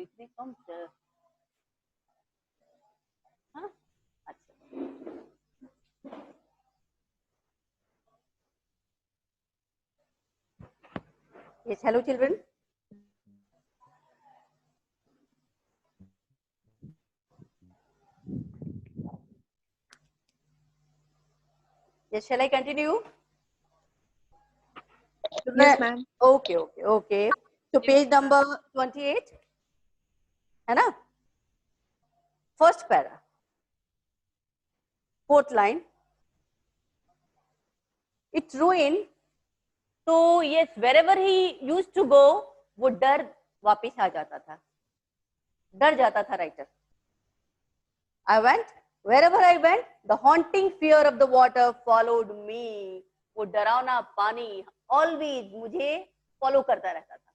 3 comes हाँ अच्छा yes hello children yes shall I continue Yes, ma'am. okay so page number 28 है ना first para fourth line it's ruined तो yes wherever he used to go वो डर वापिस आ जाता था डर जाता था writer I went wherever I went the haunting fear of the water followed me वो डरावना पानी always मुझे फॉलो करता रहता था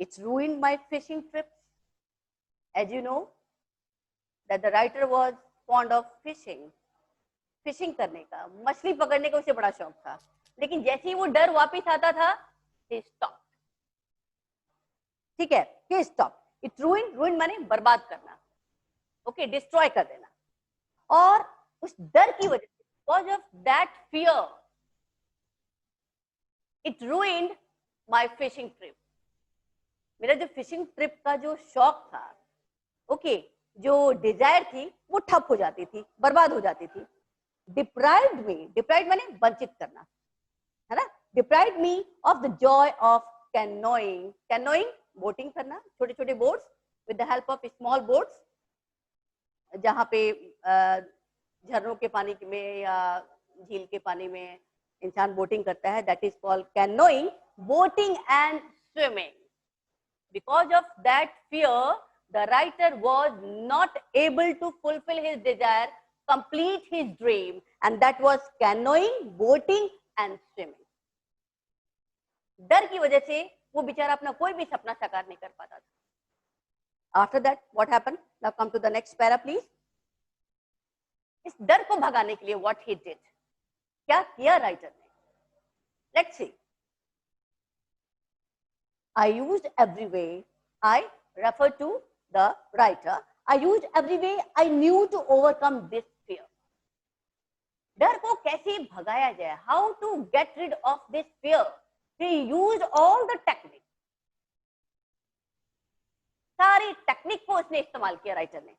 it's ruined my fishing trips as you know that the writer was fond of fishing करने का मछली पकड़ने का उसे बड़ा शौक था लेकिन जैसे ही वो डर वापिस आता था he stopped ठीक है he stopped it ruined माने बर्बाद करना ओके डिस्ट्रॉय कर देना और उस डर की वजह से because of that fear it ruined my fishing trip मेरा जो फिशिंग ट्रिप का जो शौक था ओके जो डिजायर थी वो ठप हो जाती थी बर्बाद हो जाती थी डिप्राइव्ड माने वंचित करना है ना deprived me of the Joy of canoeing boating करना छोटे छोटे boats with the help of small boats जहाँ पे झरनों के पानी में या झील के पानी में इंसान बोटिंग करता है that is called canoeing boating and swimming because of that fear the writer was not able to fulfil his desire complete his dream and that was canoeing boating and swimming डर की वजह से वो बेचारा अपना कोई भी सपना साकार नहीं कर पाता था After that, what happened? Now come to the next para, please. इस डर को भगाने के लिए what he did, क्या किया राइटर ने? Let's see. I used every way. I refer to the writer. I used every way I knew to overcome this fear. डर को कैसे भगाया जाए? How to get rid of this fear? He used all the techniques. सारी technique को उसने इस्तेमाल किया राइटर ने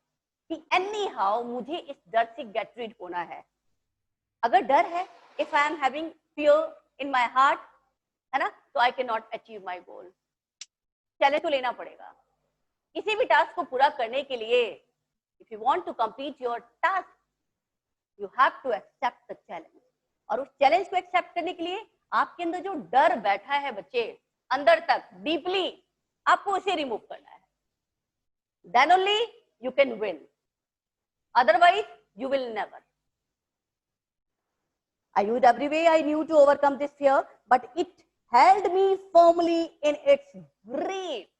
कि एनी हाउ मुझे इस डर से गेट रीड होना है अगर डर है if I am having fear in my heart है ना तो I can not achieve my goal challenge तो लेना पड़ेगा किसी भी टास्क को पूरा करने के लिए if you want to complete your task you have to accept the challenge और उस चैलेंज को एक्सेप्ट करने के लिए आपके अंदर जो डर बैठा है बच्चे अंदर तक डीपली आपको उसे रिमूव करना है then only you can win otherwise you will never I used every way I knew to overcome this fear but it held me firmly in its grip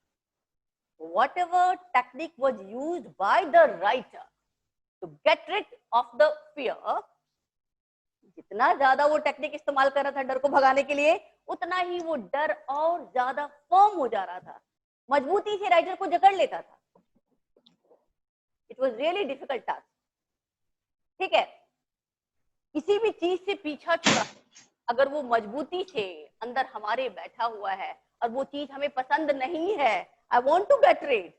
whatever technique was used by the writer to get rid of the fear जितना ज्यादा वो technique इस्तेमाल कर रहा था डर को भगाने के लिए उतना ही वो डर और ज्यादा फर्म हो जा रहा था मजबूती से राइटर को जकड़ लेता था It was really difficult task. ठीक है किसी भी चीज से पीछा छुड़ा अगर वो मजबूती से अंदर हमारे बैठा हुआ है और वो चीज हमें पसंद नहीं है I want to get rid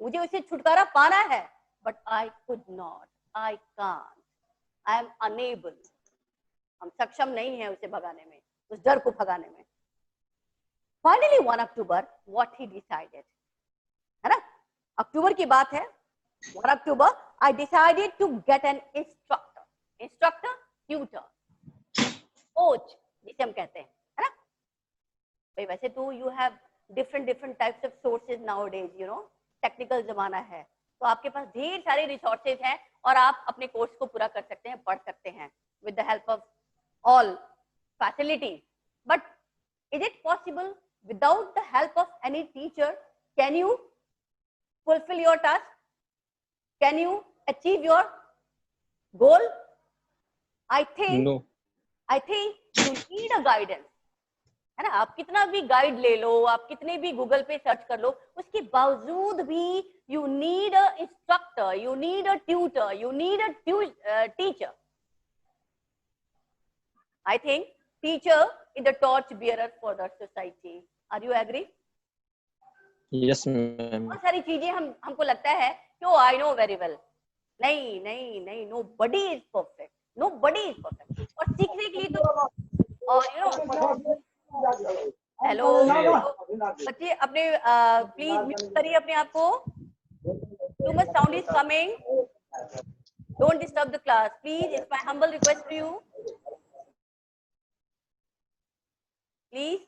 मुझे उसे छुटकारा पाना है but I could not I can't I am unable हम सक्षम नहीं है उसे भगाने में उस डर को भगाने में finally 1 October what he decided है ना अक्टूबर की बात है 1 October, I decided to get an instructor, tutor, coach, जिसे हम कहते हैं, है ना? भाई वैसे तो you have different types of sources nowadays, you know, technical जमाना है, तो आपके पास ढेर सारे resources हैं और आप अपने कोर्स को पूरा कर सकते हैं, पढ़ सकते हैं, with the help of all facilities. But is it possible without the help of any teacher? Can you fulfill your task? Can you achieve your goal? I think you need a guidance. है ना, आप कितना भी guide ले लो, आप कितने भी Google पे सर्च कर लो, उसके बावजूद भी you need a instructor, you need a tutor, you need a teacher. I think teacher is the torch bearer for the society. Are you agree? Yes, ma'am. बहुत सारी चीजें हमको लगता है कि oh I know very well. नहीं नहीं नहीं, nobody is perfect, nobody is perfect. और सीखने के लिए तो, और यू नो, हेलो बच्चे अपने प्लीज म्यूट करिए अपने आप को. Too much sound is coming. Don't disturb the class please. It's my humble request to you. Please.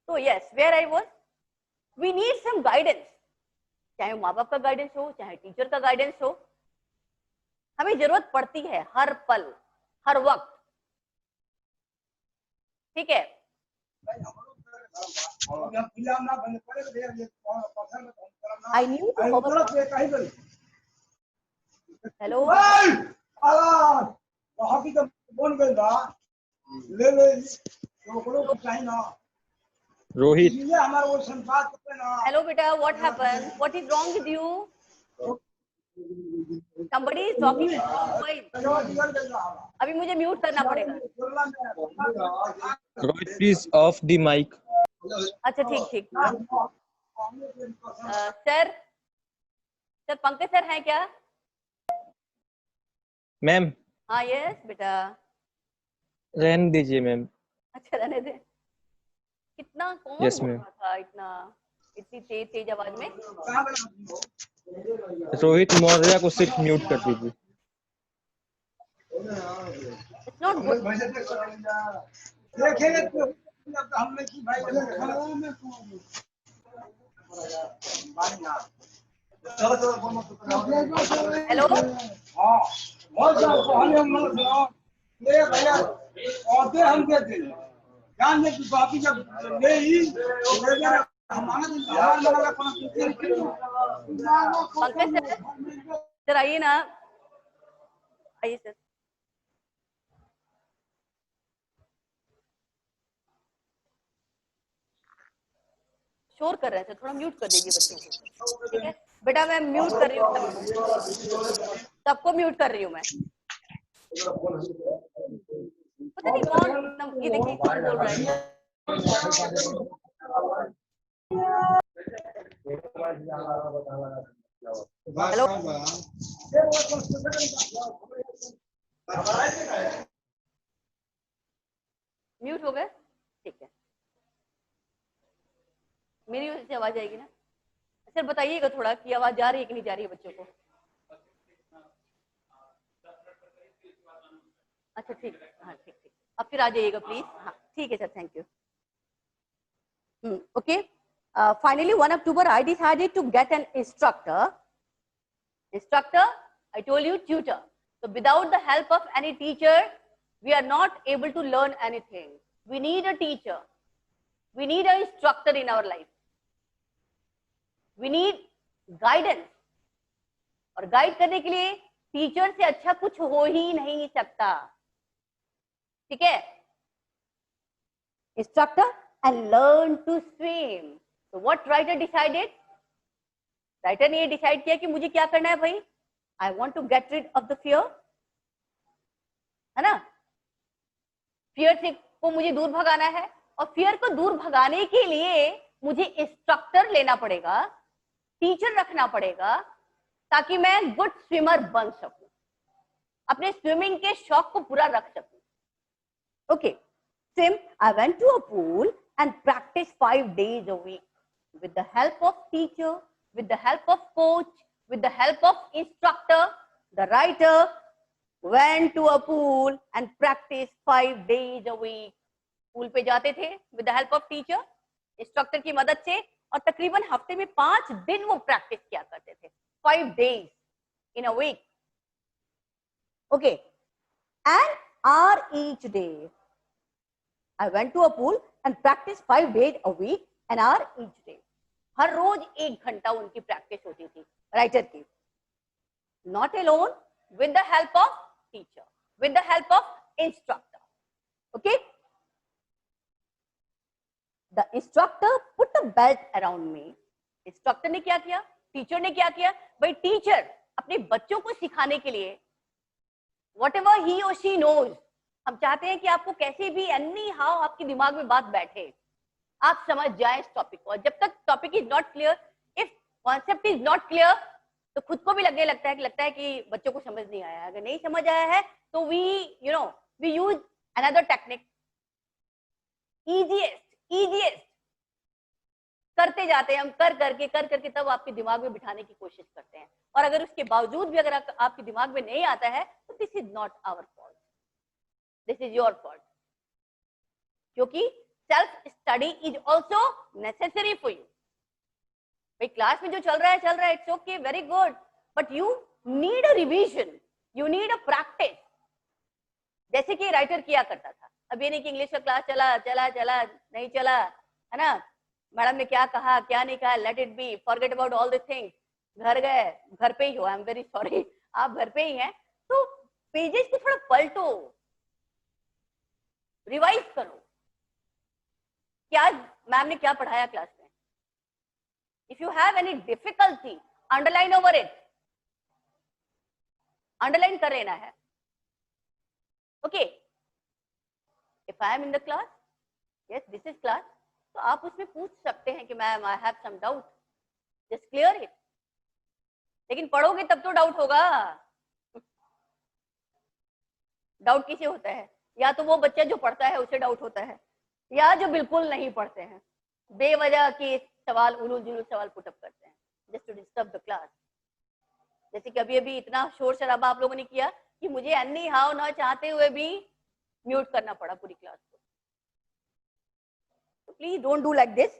So yes, where I was, we need some guidance. चाहे माँ बाप का गाइडेंस हो, चाहे टीचर का गाइडेंस हो, हमें जरूरत पड़ती है हर पल, हर वक्त. ठीक है. I knew to overcome. Hello. Rohit. Hello beta, what happened? What is wrong with you? Somebody is talking in wrong voice. अभी मुझे म्यूट करना पड़ेगा. Rohit, please off the mic. अच्छा ठीक ठीक. सर, सर पंकज सर हैं क्या? मैम. हाँ यस बेटा. रहने दीजिए मैम. अच्छा रहने दे. कितना कौन Yes, बोल ma'am. रहा था इतना, इतनी तेज तेज आवाज में? रोहित मौर्य को सिर्फ म्यूट कर दीजिए. It's not good. Hello. Pankaj sir, sir आइए ना, आइए सर. शोर कर रहे हैं सर, थोड़ा म्यूट कर दीजिए बच्चों को. ठीक है बेटा, मैं म्यूट कर रही हूँ सबको म्यूट कर रही हूँ मैं. पता नहीं कौन, ये देखिए कौन बोल रहा है. हेलो. म्यूट हो गए. ठीक है, मेरी वजह से आवाज आएगी ना. सर बताइएगा थोड़ा कि आवाज जा रही है कि नहीं जा रही है बच्चों को. अच्छा ठीक है. हाँ ठीक ठीक. अब फिर आ जाइएगा प्लीज. हाँ ठीक है sir, thank you. Okay. Finally, 1 October, I decided to get an instructor. Instructor, I told you, tutor. So without the help of any teacher, we are not able to learn anything. We need a teacher. We need an instructor in our life. We need guidance. और guide करने के लिए teacher से अच्छा कुछ हो ही नहीं सकता. ठीक है. Instructor and learn to swim. So what writer decided? Writer ने ये decide किया कि मुझे क्या करना है भाई? I want to get rid of the fear. है ना? Fear से को मुझे दूर भगाना है, और fear को दूर भगाने के लिए मुझे इंस्ट्रक्टर लेना पड़ेगा, टीचर रखना पड़ेगा, ताकि मैं गुड स्विमर बन सकूं, अपने स्विमिंग के शौक को पूरा रख सकूं. Okay. Swim, I went to a pool and practiced 5 days a week with the help of teacher, with the help of coach, with the help of instructor. The writer went to a pool and practiced 5 days a week. Pool पे जाते थे with the help of teacher, instructor की मदद से, और तकरीबन हफ्ते में 5 दिन वो प्रैक्टिस किया करते थे. 5 days in a week. Okay. An hour each day. I went to a pool and practiced 5 days a week, an hour each day. हर रोज 1 घंटा उनकी प्रैक्टिस होती थी राइटर की. Not alone, with the help of teacher, with the help of instructor. Okay. The instructor put a belt around me. Instructor ने क्या किया, teacher ने क्या किया? भाई टीचर अपने बच्चों को सिखाने के लिए whatever he or she knows, हम चाहते हैं कि आपको कैसे भी एनी हाउ आपके दिमाग में बात बैठे, आप समझ जाए इस टॉपिक को। जब तक topic is not clear, if concept is not clear, तो खुद को भी लगता है कि बच्चों को समझ नहीं आया है। अगर नहीं समझ आया है तो we use another technique, easiest करते जाते हैं हम, कर करके तब आपके दिमाग में बिठाने की कोशिश करते हैं। और अगर उसके बावजूद भी अगर आपके दिमाग में नहीं आता है तो this is not our fault, this is your fault, क्योंकि self study is also necessary for you. भाई क्लास में जो चल रहा है it's okay, very good, but you need a revision, you need a practice. जैसे कि राइटर किया करता था। अब ये नहीं कि इंग्लिश का क्लास चला नहीं चला, है ना, मैडम ने क्या कहा क्या नहीं कहा, let it be, forget about all this things, घर गए, घर पे ही हो, आई एम वेरी सॉरी, आप घर पे ही हैं, तो पेजेस को थोड़ा पलटो, रिवाइज करो, क्या मैम ने क्या पढ़ाया क्लास में। If you have any difficulty, underline over it, underline कर लेना है। Okay, if I am in the class, yes this is class, तो आप उसमें पूछ सकते हैं कि ma'am I have some doubt, just clear it. लेकिन पढ़ोगे तब तो डाउट होगा। डाउट किसे होता है? या तो वो बच्चा जो पढ़ता है उसे डाउट होता है, या जो बिल्कुल नहीं पढ़ते हैं, बेवजह के सवाल, उलूल जुलूल सवाल पुटअप करते हैं, just to disturb the class. जैसे कि अभी अभी इतना शोर शराबा आप लोगों ने किया कि मुझे एनी हाउ ना चाहते हुए भी म्यूट करना पड़ा पूरी क्लास को। तो please don't do like this.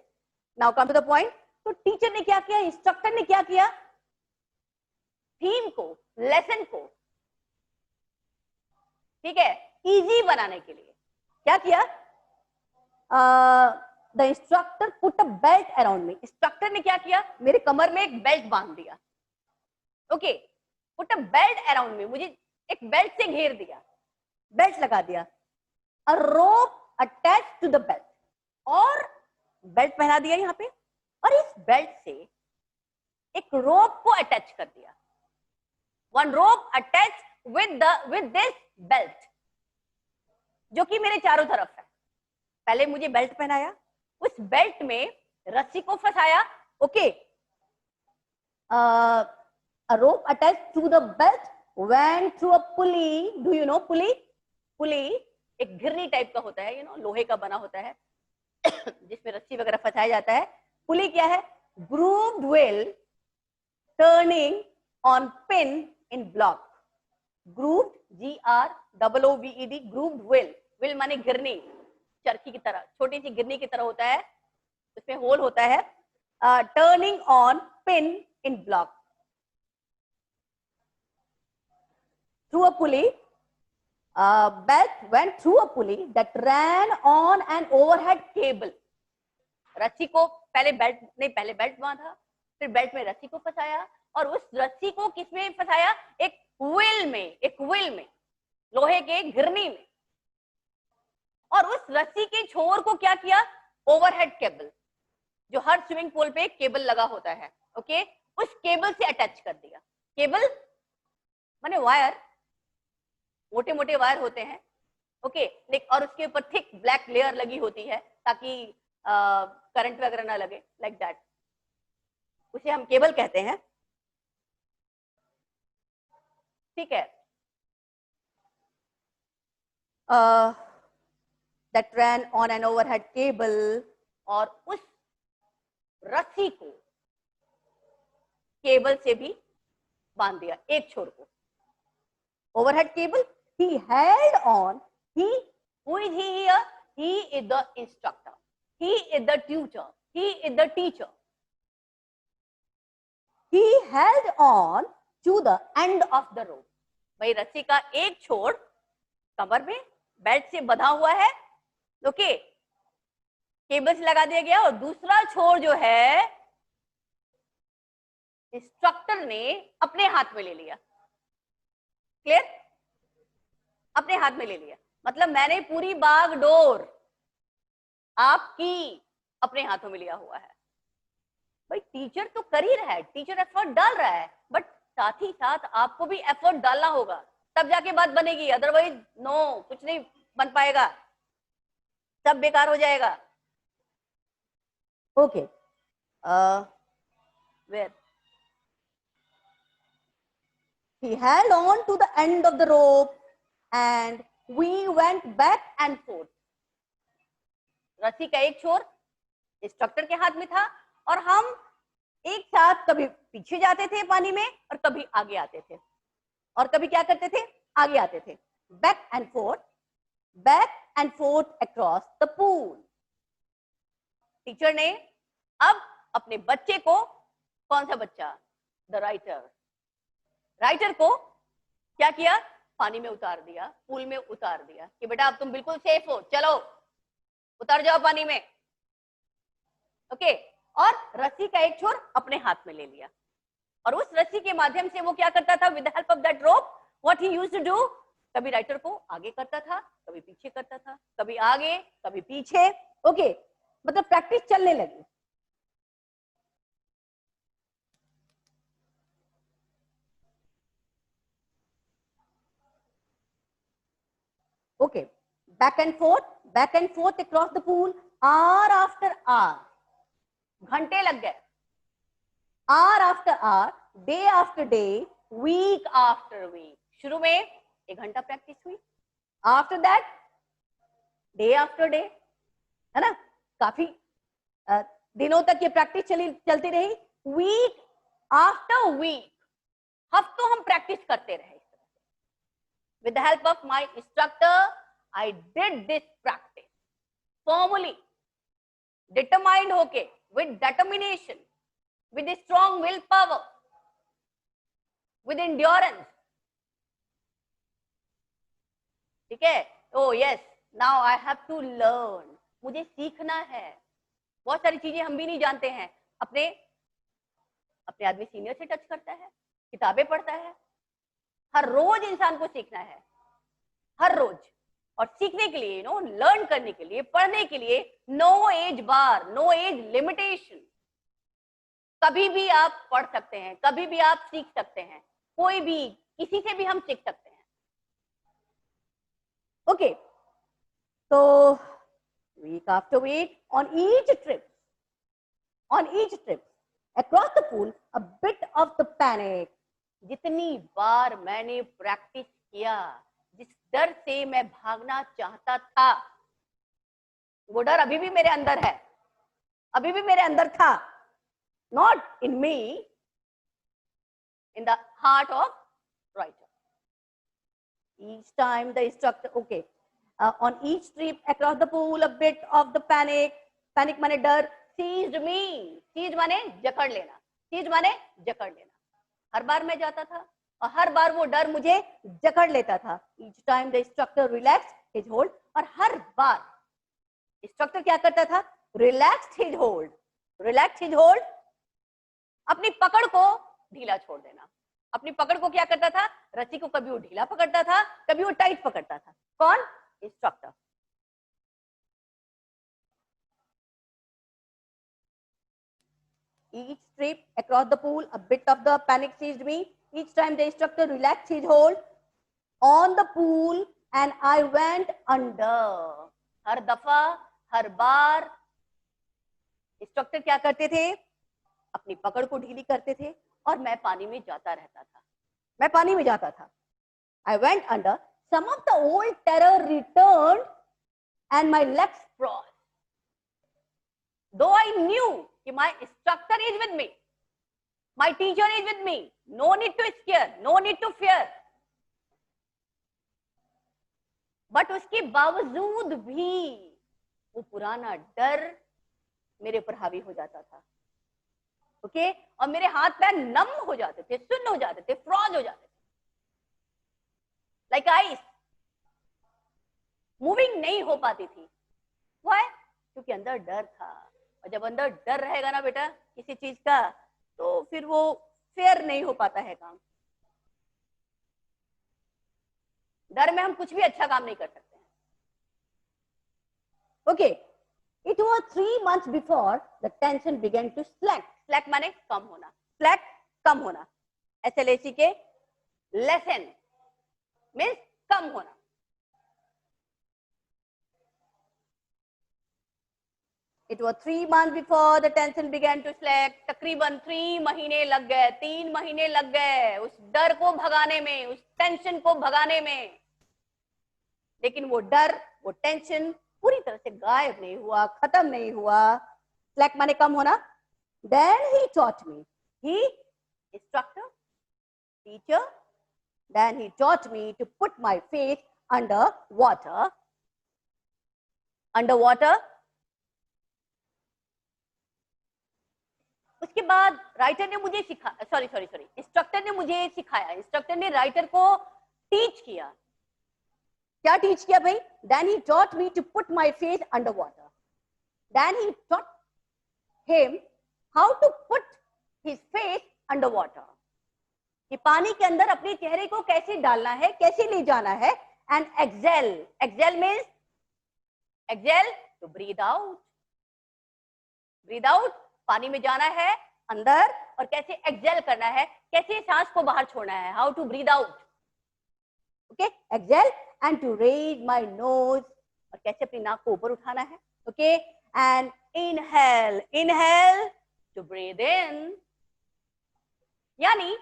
Now come to the point. तो टीचर ने क्या किया, इंस्ट्रक्टर ने क्या किया, थीम को, लेसन को, ठीक है, इजी बनाने के लिए क्या किया, the instructor put a belt around me. Instructor ने क्या किया, मेरे कमर में एक बेल्ट बांध दिया। Okay, put a belt around me, मुझे एक बेल्ट से घेर दिया, बेल्ट लगा दिया। अ रोप अटैच टू द बेल्ट, और बेल्ट पहना दिया यहां पे, और इस बेल्ट से एक रोप को अटैच कर दिया। One rope attach with this belt, जो कि मेरे चारों तरफ है। पहले मुझे बेल्ट पहनाया, उस बेल्ट में रस्सी को फंसाया। Okay, a rope attached to the belt went through a pulley. Do you know pulley? पुली एक घिरनी टाइप का होता है, लोहे का बना होता है जिसमें रस्सी वगैरह फंसाया जाता है। पुली क्या है? Grooved wheel turning on pin in block. Grooved, GROOVED, grooved wheel, wheel माने घिरनी, चरखी की तरह, छोटी सी घिरनी की तरह होता है, उसमें होल होता है। Turning on pin in block through a pulley. Belt went through a pulley that ran on an overhead cable. रस्सी को पहले बेल्ट बांधा, फिर बेल्ट में रस्सी को फंसाया, और उस रस्सी को किसमें फंसाया? एक व्हील में, लोहे के घिरनी में। और उस रस्सी के छोर को क्या किया? ओवरहेड केबल, जो हर स्विमिंग पूल पे एक केबल लगा होता है, ओके, उस केबल से अटैच कर दिया। केबल माने वायर, मोटे मोटे वायर होते हैं, ओके, और उसके ऊपर थिक ब्लैक लेयर लगी होती है ताकि करंट वगैरह ना लगे, लाइक दैट, उसे हम केबल कहते हैं, ठीक है। That ran on an overhead cable, और उस रस्सी को केबल से भी बांध दिया, एक छोर को। Overhead cable, he held on, who is he here? He is the instructor, he is the tutor, he is the teacher. He held on to the end of the rope. भाई रस्सी का एक छोर कमर में बेल्ट से बंधा हुआ है, ओके, केबल से लगा दिया गया, और दूसरा छोर जो है इंस्ट्रक्टर ने अपने हाथ में ले लिया। क्लियर? अपने हाथ में ले लिया, मतलब मैंने पूरी बागडोर आपकी अपने हाथों में लिया हुआ है। भाई टीचर तो कर ही रहा है, टीचर एफर्ट डाल रहा है, बट साथ ही साथ आपको भी एफर्ट डालना होगा, तब जाके बात बनेगी, अदरवाइज नो, कुछ नहीं बन पाएगा, सब बेकार हो जाएगा। Okay, where he held on to the end of the rope and we went back and forth. रस्सी का एक छोर इंस्ट्रक्टर के हाथ में था और हम एक साथ कभी पीछे जाते थे पानी में और कभी आगे आते थे, और कभी क्या करते थे, आगे आते थे। Back and fourth across the pool. Teacher ने अब अपने बच्चे को, कौन सा बच्चा, द राइटर को क्या किया, पानी में उतार दिया, पूल में उतार दिया कि बेटा अब तुम बिल्कुल सेफ हो, चलो उतर जाओ पानी में। ओके, और रस्सी का एक छोर अपने हाथ में ले लिया और उस रस्सी के माध्यम से वो क्या करता था, with the help of that rope, what he used to do, कभी राइटर को आगे करता था, कभी पीछे करता था, कभी आगे कभी पीछे। ओके, मतलब प्रैक्टिस चलने लगी। Okay, back and forth across the pool, hour after hour, घंटे लग गए, hour after hour, day after day, week after week। शुरू में 1 घंटा प्रैक्टिस हुई, after that day after day, है ना, काफी दिनों तक ये प्रैक्टिस चलती रही, वीक आफ्टर वीक, हफ्तों हम प्रैक्टिस करते रहे। With the help of my instructor, I did this practice formally, determined होके, with determination, with a strong willpower, with endurance। ठीक है, oh yes, now I have to learn, मुझे सीखना है। बहुत सारी चीजें हम भी नहीं जानते हैं, अपने आदमी सीनियर से टच करता है, किताबें पढ़ता है, हर रोज इंसान को सीखना है, हर रोज। और सीखने के लिए, लर्न करने के लिए, पढ़ने के लिए नो एज बार, नो एज लिमिटेशन। कभी भी आप पढ़ सकते हैं, कभी भी आप सीख सकते हैं, कोई भी, किसी से भी हम सीख सकते हैं। ओके, तो week after week, on each trip across the pool, a bit of the panic, जितनी बार मैंने प्रैक्टिस किया, जिस डर से मैं भागना चाहता था, वो डर अभी भी मेरे अंदर है, अभी भी मेरे अंदर था, not in me, in the heart of writer. Each time the instructor, okay, on each trip across the pool, a bit of the panic माने डर, seized me, seize माने जकड़ लेना, seize माने जकड़ लेना। हर बार मैं जाता था और हर बार वो डर मुझे जकड़ लेता था। Each time the instructor relaxed his hold, और हर बार इंस्ट्रक्टर क्या करता था, relaxed his hold, अपनी पकड़ को ढीला छोड़ देना। अपनी पकड़ को क्या करता था, रस्सी को कभी वो ढीला पकड़ता था, कभी वो टाइट पकड़ता था। कौन, instructor. Each trip across the pool, a bit of the panic seized me. Each time the instructor relaxed his hold on the pool and I went under. हर दफा, हर बार इंस्ट्रक्टर क्या करते थे, अपनी पकड़ को ढीली करते थे और मैं पानी में जाता रहता था, मैं पानी में जाता था। I went under. Some of the old terror returned and my legs froze. Though I knew that my instructor is with me, my teacher is with me, no need to scare, no need to fear. But उसके बावजूद भी वो पुराना डर मेरे पर हावी हो जाता था। ओके, और मेरे हाथ पैर नम हो जाते थे, सुन्न हो जाते थे, फ्रॉज हो जाते थे, लाइक आइस, मूविंग नहीं हो पाती थी। Why? क्योंकि अंदर डर था, और जब अंदर डर रहेगा ना बेटा किसी चीज का, तो फिर वो फेयर नहीं हो पाता है काम। डर में हम कुछ भी अच्छा काम नहीं कर सकते हैं। Okay, It was 3 months before the tension began to slack. Slack माने कम होना. Slack कम होना. SLAC के lessen means कम होना. It was 3 months before the tension began to slack. तकरीबन 3 महीने लग गए, 3 महीने लग गए उस डर को भगाने में, उस टेंशन को भगाने में. लेकिन वो डर, वो टेंशन पूरी तरह से गायब नहीं हुआ, खत्म नहीं हुआ. स्लैक माने कम होना. Then he taught me. He, instructor, teacher. Then he taught me to put my face under water. Under water. उसके बाद राइटर ने मुझे इंस्ट्रक्टर ने मुझे सिखाया. इंस्ट्रक्टर ने राइटर को टीच किया. क्या टीच किया भाई? Then he taught me to put my face under water. Then he taught him how to put his face under water. कि पानी के अंदर अपने चेहरे को कैसे डालना है, कैसे ले जाना है. And exhale. Exhale means exhale to breathe out. Breathe out. पानी में जाना है अंदर और कैसे एक्सेल करना है, कैसे सांस को बाहर छोड़ना है. How to breathe out. Okay, exhale and to raise my nose, और कैसे अपनी नाक को ऊपर उठाना है. Okay, and inhale. Inhale to breathe in. यानी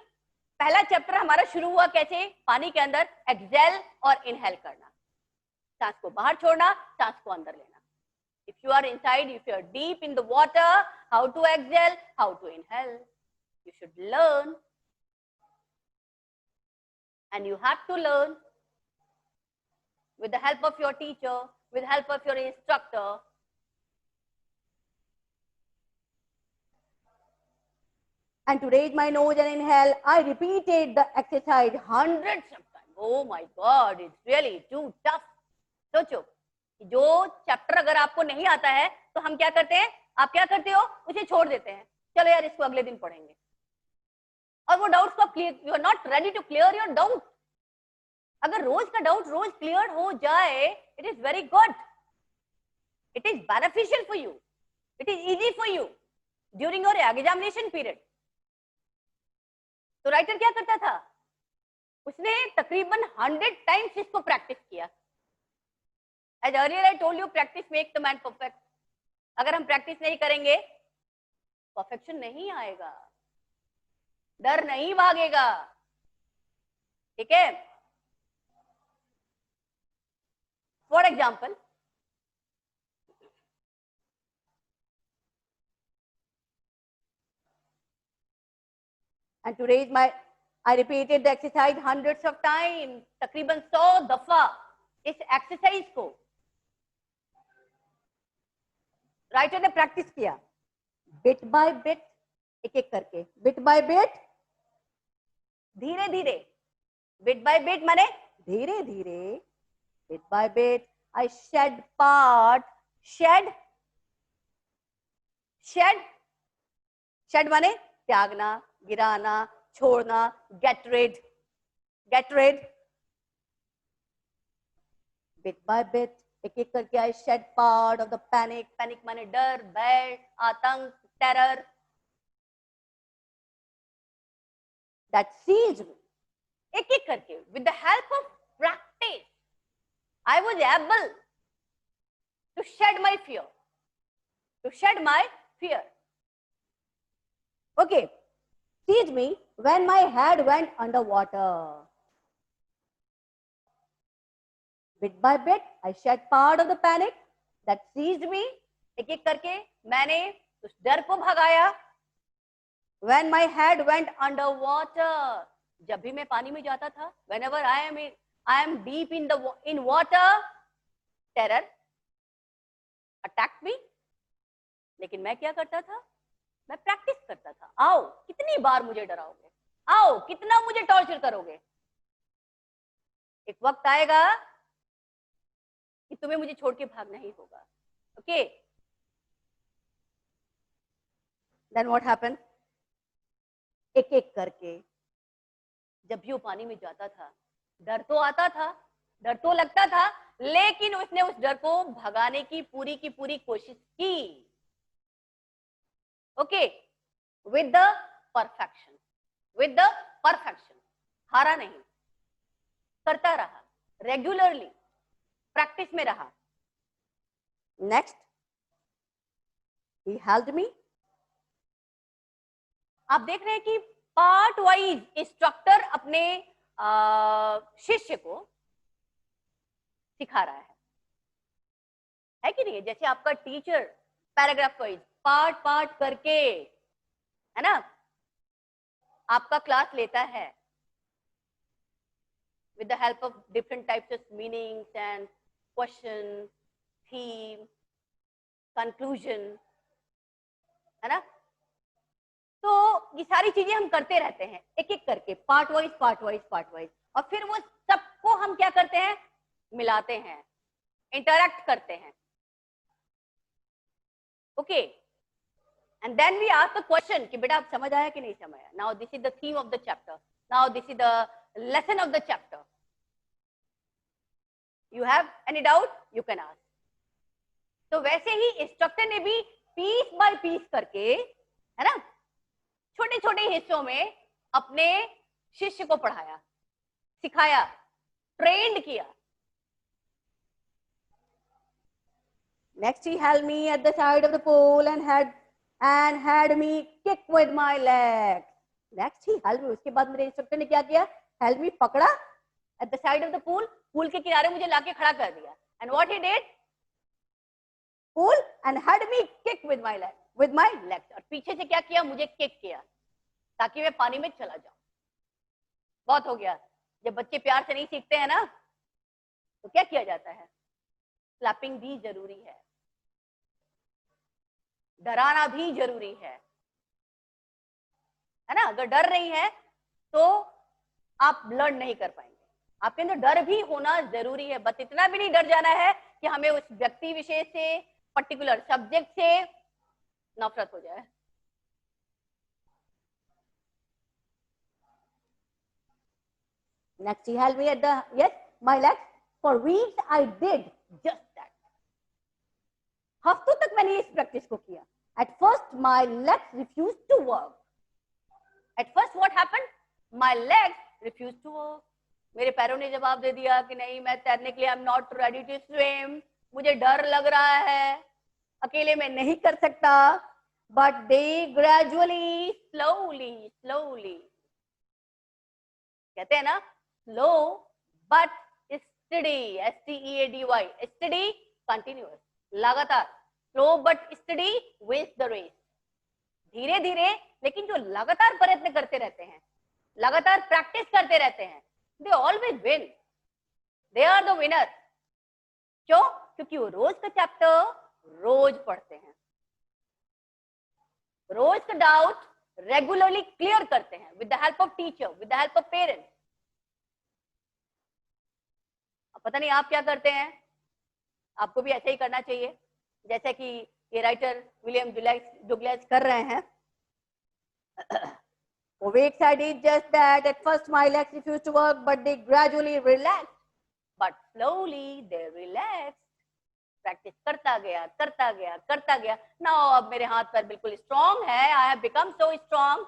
पहला चैप्टर हमारा शुरू हुआ कैसे? पानी के अंदर एक्सेल और इनहेल करना, सांस को बाहर छोड़ना, सांस को अंदर लेना. If you are inside, if you are deep in the water, how to exhale, how to inhale. You should learn. And you have to learn with the help of your teacher, with the help of your instructor. And to raise my nose and inhale, I repeated the exercise hundreds of times. Oh my God, it's really too tough. सोचो, जो chapter अगर आपको नहीं आता है तो हम क्या करते हैं? आप क्या करते हो? उसे छोड़ देते हैं. चलो यार, इसको अगले दिन पढ़ेंगे. और वो डाउट्स को clear, you are not ready to clear your doubt. अगर रोज का डाउट रोज क्लियर हो जाए, it is very good. It is beneficial for you. It is easy for you during your examination period. तो राइटर क्या करता था? उसने तकरीबन 100 टाइम्स इसको प्रैक्टिस किया. As earlier I told you, practice makes the man perfect. अगर हम प्रैक्टिस नहीं करेंगे, परफेक्शन नहीं आएगा, डर नहीं भागेगा. ठीक है? For example, and to raise my, I repeated the exercise hundreds of times. तकरीबन 100 दफा इस एक्सरसाइज को राइटर ने प्रैक्टिस किया. बिट बाय बिट, एक एक करके, बिट बाय बिट, धीरे धीरे. बिट बाय बिट माने धीरे धीरे. Bit by bit I shed part. Shed, shed, shed माने त्यागना, गिराना, छोड़ना. Get rid, get rid. Bit by bit, एक एक करके I shed part of the panic. Panic माने डर, भय, आतंक, टेरर. दैट सीज्ड मी. एक एक करके, with the help of practice, I was able to shed my fear, to shed my fear. Okay, seized me when my head went under water. Bit by bit, I shed part of the panic that seized me. एक एक करके मैंने उस डर को भगाया. When my head went under water, जब भी मैं पानी में जाता था, whenever I am deep in water, terror attacked me. लेकिन मैं क्या करता था? मैं प्रैक्टिस करता था. आओ, कितनी बार मुझे डराओगे? आओ, कितना मुझे टॉर्चर करोगे? एक वक्त आएगा कि तुम्हें मुझे छोड़ के भागना ही होगा. Okay, then what happened? एक एक करके जब भी वो पानी में जाता था, डर तो आता था, डर तो लगता था, लेकिन उसने उस डर को भगाने की पूरी कोशिश की। Okay, with the perfection, with the perfection. हारा नहीं, करता रहा, रेगुलरली प्रैक्टिस में रहा। Next, he helped me। आप देख रहे हैं कि पार्ट वाइज इंस्ट्रक्टर अपने शिष्य को सिखा रहा है कि नहीं? जैसे आपका teacher paragraph wise part part करके, है ना, आपका क्लास लेता है with the help of different types of meanings and question, theme, conclusion, है ना? तो ये सारी चीजें हम करते रहते हैं एक एक करके, part wise part wise part wise, और फिर वो सबको हम क्या करते हैं? मिलाते हैं, इंटरैक्ट करते हैं। Okay, and then we ask the question कि बेटा आप समझ आया कि नहीं समझ आया? Now this is the theme of the chapter, now this is the lesson of the chapter. You have any doubt? You can ask. तो वैसे ही इंस्ट्रक्टर ने भी पीस बाय पीस करके, है ना, छोटे छोटे हिस्सों में अपने शिष्य को पढ़ाया, सिखाया, ट्रेंड किया। Next he held me at the side of the pool and had me kick with my legs. Next he held me, उसके बाद मेरे इंस्ट्रक्टर ने क्या किया? Held me, पकड़ा, at the side of the pool, pool के किनारे मुझे लाके खड़ा कर दिया। And what he did? Pool and had me kick with my legs, और पीछे से क्या किया? मुझे किक किया ताकि मैं पानी में चला जाऊं। बहुत हो गया। जब बच्चे प्यार से नहीं सीखते हैं ना, तो क्या किया जाता है? स्लैपिंग भी जरूरी है, डराना भी जरूरी है ना? अगर डर नहीं है तो आप लर्न नहीं कर पाएंगे। आपके अंदर डर भी होना जरूरी है, बस इतना भी नहीं डर जाना है कि हमें उस व्यक्ति विशेष से, पर्टिकुलर सब्जेक्ट से नफरत हो जाए। Next he held me at my legs. For weeks I did just that. हफ्तों तक मैंने इस प्रैक्टिस को किया। At first my legs refused to work. At first what happened? My legs refused to work. मेरे पैरों ने जवाब दे दिया कि नहीं, मैं तैरने के लिए I'm not ready to swim. मुझे डर लग रहा है, अकेले मैं नहीं कर सकता। But they gradually, slowly, कहते हैं ना, slow but steady, steady, steady, continuous, लगातार, slow but steady wins the race. धीरे धीरे लेकिन जो लगातार प्रयत्न करते रहते हैं, लगातार प्रैक्टिस करते रहते हैं, they always win. They are the winner. क्यों? क्योंकि वो रोज का चैप्टर रोज पढ़ते हैं, रोज का डाउट रेगुलरली क्लियर करते हैं with the help of teacher, with the help of parents. पता नहीं आप क्या करते हैं, आपको भी ऐसे ही करना चाहिए जैसे कि ये राइटर विलियम डुग्लास कर रहे हैं। For weeks I did just that. At first my legs refused to work, but they gradually relaxed. But slowly they relaxed. Practice करता गया। नाउ अब मेरे हाथ पर बिल्कुल स्ट्रॉन्ग है। I have become so strong,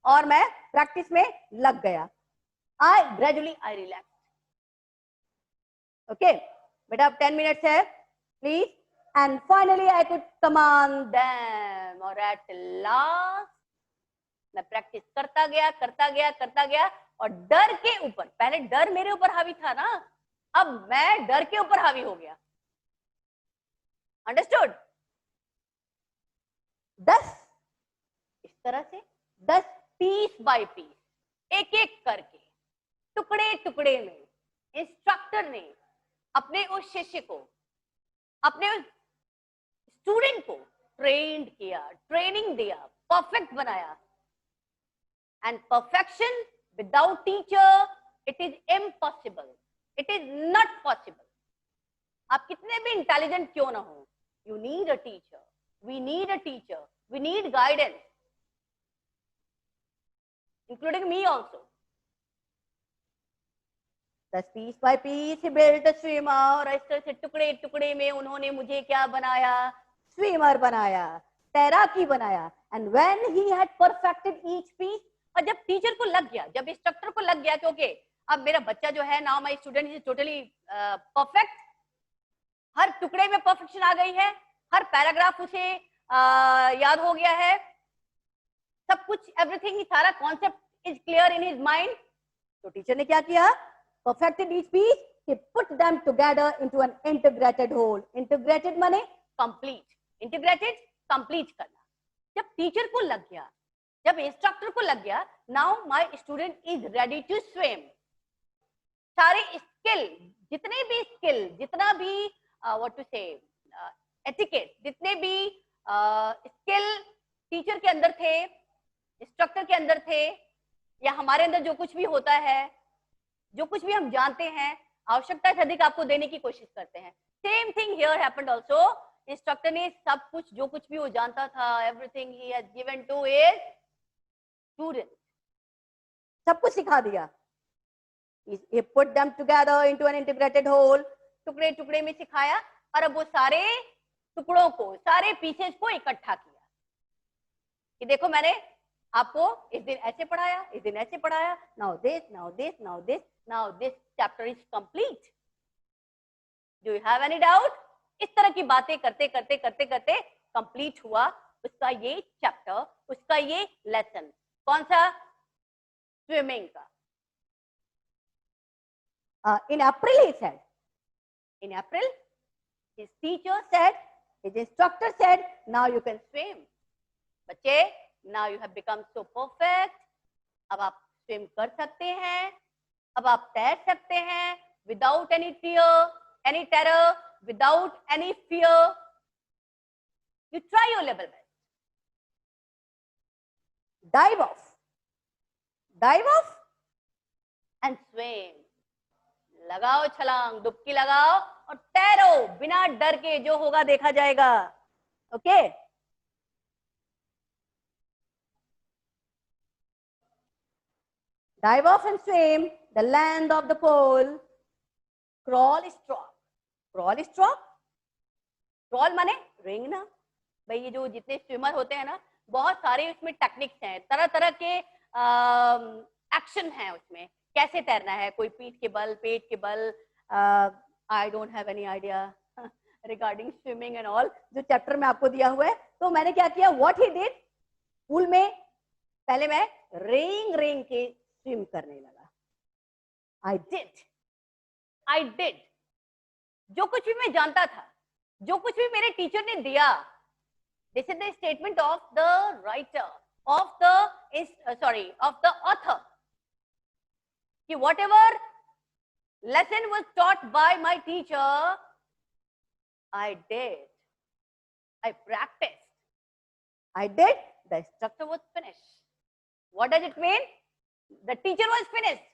और मैं प्रैक्टिस में लग गया। I gradually I relax. Okay बेटा, अब 10 मिनट्स है please. And finally I could command them, और एट लास्ट मैं प्रैक्टिस करता गया, और डर के ऊपर, पहले डर मेरे ऊपर हावी था ना, अब मैं डर के ऊपर हावी हो गया। अंडरस्टूड? 10 इस तरह से, 10 पीस बाय पीस, एक एक करके, टुकड़े टुकड़े में इंस्ट्रक्टर ने अपने उस शिष्य को, अपने उस स्टूडेंट को ट्रेंड किया, ट्रेनिंग दिया, परफेक्ट बनाया। And perfection without teacher it is impossible, it is not possible. आप कितने भी इंटेलिजेंट क्यों ना हो, you need a teacher, we need a teacher, we need guidance, including me also. Thus piece by piece he built a swimmer. और इस तरह से टुकड़े टुकड़े में उन्होंने मुझे क्या बनाया, स्विमर बनाया, तैराकी बनाया. And when he had perfected each piece, और जब टीचर को लग गया, जब इंस्ट्रक्टर को लग गया कि ओके अब मेरा बच्चा जो है, now my student is totally perfect, हर टुकड़े में परफेक्शन आ गई है, हर पैराग्राफ उसे याद हो गया है, सब कुछ एवरीथिंग, सारा concept is clear in his mind. तो टीचर ने क्या किया, perfected each piece, he put them together into an integrated whole. Integrated माने complete, integrated complete करना. जब टीचर को लग गया, जब इंस्ट्रक्टर को लग गया, now my student is ready to swim. सारे स्किल, जितने भी स्किल, जितना भी what to say etiquette, जितने भी स्किल टीचर के अंदर थे, इंस्ट्रक्टर के अंदर थे, या हमारे अंदर जो कुछ भी होता है, जो कुछ भी हम जानते हैं, आवश्यकता से अधिक आपको देने की कोशिश करते हैं. Same thing here happened also. Instructor ने सब कुछ, जो कुछ भी वो जानता था, everything he has given to his student, सब कुछ सिखा दिया. He put them together into an integrated whole. टुकड़े टुकड़े में सिखाया, और अब वो सारे टुकड़ों को, सारे पीसेस को इकट्ठा किया कि देखो मैंने आपको इस दिन ऐसे पढ़ाया, इस दिन ऐसे पढ़ाया, now this, now this, now this, now this chapter is complete. Do you have any doubt? इस तरह की बातें करते करते करते करते कंप्लीट हुआ उसका ये चैप्टर, उसका ये लेसन. कौन सा? स्विमिंग का. In April he said, in April his teacher said, his instructor said, now you can swim. बच्चे, now you have become so perfect. अब आप swim कर सकते हैं, अब आप तैर सकते हैं without any fear, any terror, without any fear. You try your level best. Dive off and swim. लगाओ छलांग, डुबकी लगाओ और तैरो बिना डर के, जो होगा देखा जाएगा. Okay Dive off and swim the length of the pole. Crawl stroke. Crawl stroke. Crawl माने रेंगना. भाई ये जो जितने स्विमर होते हैं ना, बहुत सारे उसमें टेक्निक्स हैं, तरह तरह के एक्शन हैं उसमें. कैसे तैरना है, कोई पीठ के बल, पेट के बल. I don't have any idea regarding swimming and all, जो चैप्टर में आपको दिया हुआ है. तो मैंने क्या किया, व्हाट ही डिड, पूल में पहले मैं रेंग के स्विम करने लगा. आई डिड जो कुछ भी मैं जानता था, जो कुछ भी मेरे टीचर ने दिया. This is the statement of the writer, of the author, कि whatever lesson was taught by my teacher, I did. I practiced. I did. The instructor was finished. What does it mean? The teacher was finished.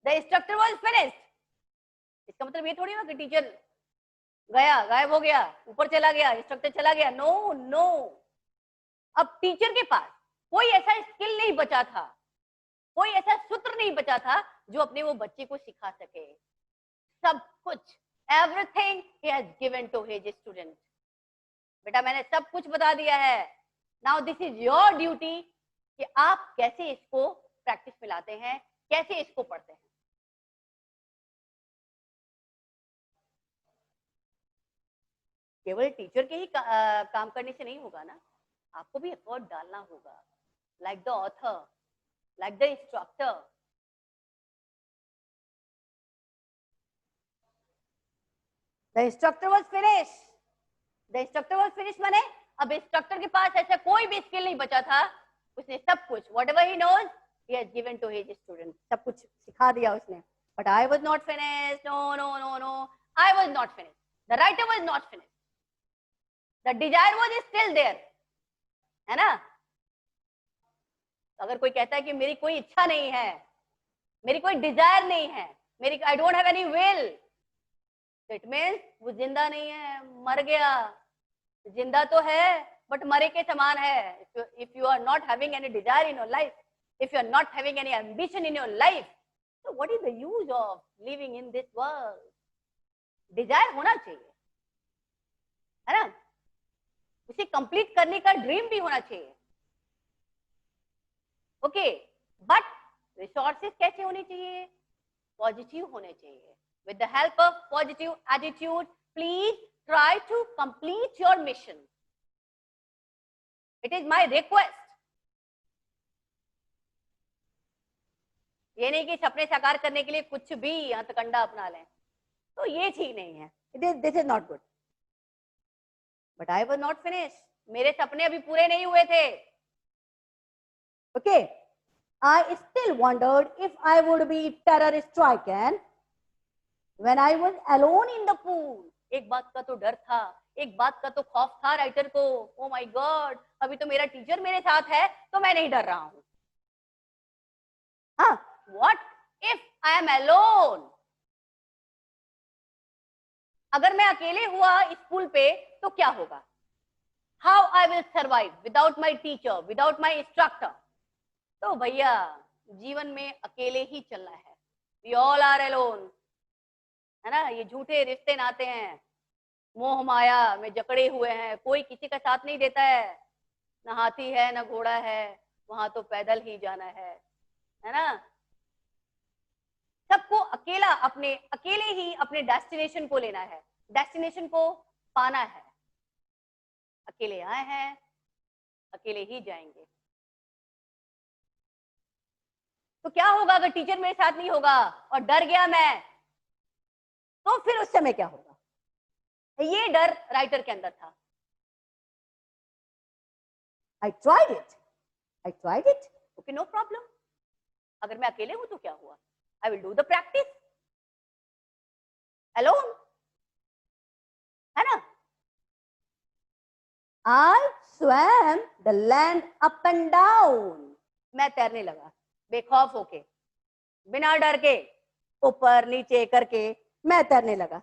The instructor was finished. इसका मतलब ये थोड़ी ना कि teacher गया, गायब हो गया, ऊपर चला गया, इंस्ट्रक्टर चला गया. नो. अब टीचर के पास कोई ऐसा स्किल नहीं बचा था, कोई ऐसा सूत्र नहीं बचा था जो अपने वो बच्चे को सिखा सके. सब कुछ, everything he has given to his student. बेटा मैंने सब कुछ बता दिया है. Now this is your duty कि आप कैसे इसको प्रैक्टिस में लाते हैं, कैसे इसको पढ़ते हैं. केवल टीचर के ही काम करने से नहीं होगा ना, आपको भी एफर्ट डालना होगा. Like the author, like the instructor. The instructor was finished. The instructor was finished माने अब इंस्ट्रक्टर के पास ऐसा कोई भी स्किल नहीं बचा था. उसने सब कुछ, whatever he knows, he has given to his students. सब कुछ सिखा दिया उसने. But I was not finished. No. I was not finished. The writer was not finished. The desire was still there. है ना? अगर कोई कहता है कि मेरी कोई इच्छा नहीं है, मेरी कोई डिजायर नहीं है, मेरी I don't have any will, तो इट मींस वो जिंदा नहीं है, मर गया. जिंदा तो है बट मरे के समान है. If you are not having any desire in your life, if you are not having any ambition in your life, तो what is the use of living in this world? Desire होना चाहिए, है ना, उसे कंप्लीट करने का dream भी होना चाहिए. ओके, बट रिसोर्सेज कैसे होने चाहिए? पॉजिटिव होने चाहिए. With the help of positive attitude, please try to complete your mission. It is my request. ये नहीं कि सपने साकार करने के लिए कुछ भी हथकंडा अपना लें, तो ये ठीक नहीं है. This is not good. But I was not finish. मेरे सपने अभी पूरे नहीं हुए थे. Okay, I still wondered if I would be terror stricken when I was alone in the pool. एक बात का तो डर था, एक बात का तो खौफ था राइटर को. ओ माय गॉड, अभी तो मेरा टीचर मेरे साथ है तो मैं नहीं डर रहा हूं. हाँ, what if I am alone? अगर मैं अकेले हुआ इस पुल पे तो क्या होगा? How I will survive without my teacher, without my instructor? तो भैया जीवन में अकेले ही चलना है. We all are alone, है ना. ये झूठे रिश्ते नाते हैं, मोह माया में जकड़े हुए हैं. कोई किसी का साथ नहीं देता है. ना हाथी है ना घोड़ा है, वहां तो पैदल ही जाना है ना. सबको अकेले ही अपने डेस्टिनेशन को लेना है, डेस्टिनेशन को पाना है. अकेले आए हैं, अकेले ही जाएंगे. तो क्या होगा अगर टीचर मेरे साथ नहीं होगा और डर गया मैं, तो फिर उस समय क्या होगा? ये डर राइटर के अंदर था. I tried it. Okay, no problem. अगर मैं अकेले हूं तो क्या हुआ? I will do the practice alone, है ना. I swam the land up and down. मैं तैरने लगा बेखौफ होके, बिना डर के, ऊपर नीचे करके मैं तैरने लगा.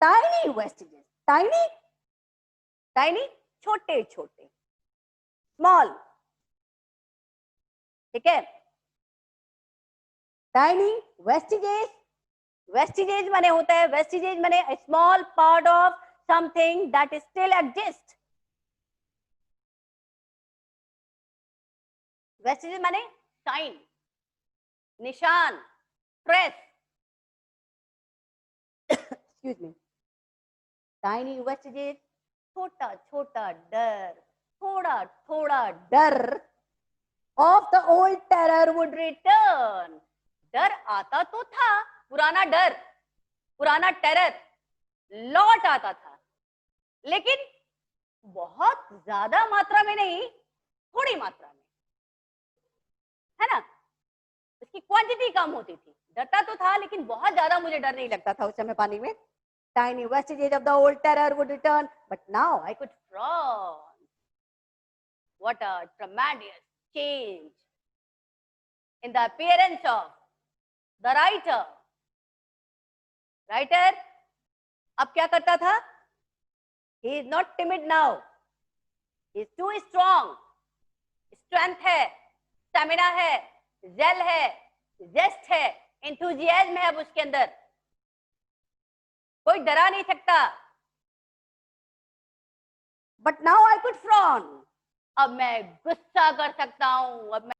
टाइनी वेस्टेजेस, टाइनी छोटे छोटे, स्मॉल, ठीक है. टाइनी वेस्टिजेज माने होता है, वेस्टिजेज माने small part of something that still exist. Vestiges माने साइन, निशान, trace. Excuse me. Tiny vestiges, छोटा छोटा डर, थोड़ा थोड़ा डर of the old terror would return. डर आता तो था, पुराना डर, पुराना टेरर लौट आता था, लेकिन बहुत ज्यादा मात्रा में नहीं, थोड़ी मात्रा में, है ना. इसकी क्वांटिटी कम होती थी. डरता तो था लेकिन बहुत ज्यादा मुझे डर नहीं लगता था उस समय पानी में. Tiny vestiges of the old terror would return, but now I could frown. What a tremendous change in the appearance of the writer. Writer अब क्या करता था? He is not timid now. He is too strong. Strength है, stamina है, zeal है, zest है, enthusiasm है अब उसके अंदर. कोई डरा नहीं सकता. But now I could frown. अब मैं गुस्सा कर सकता हूं, अब मैं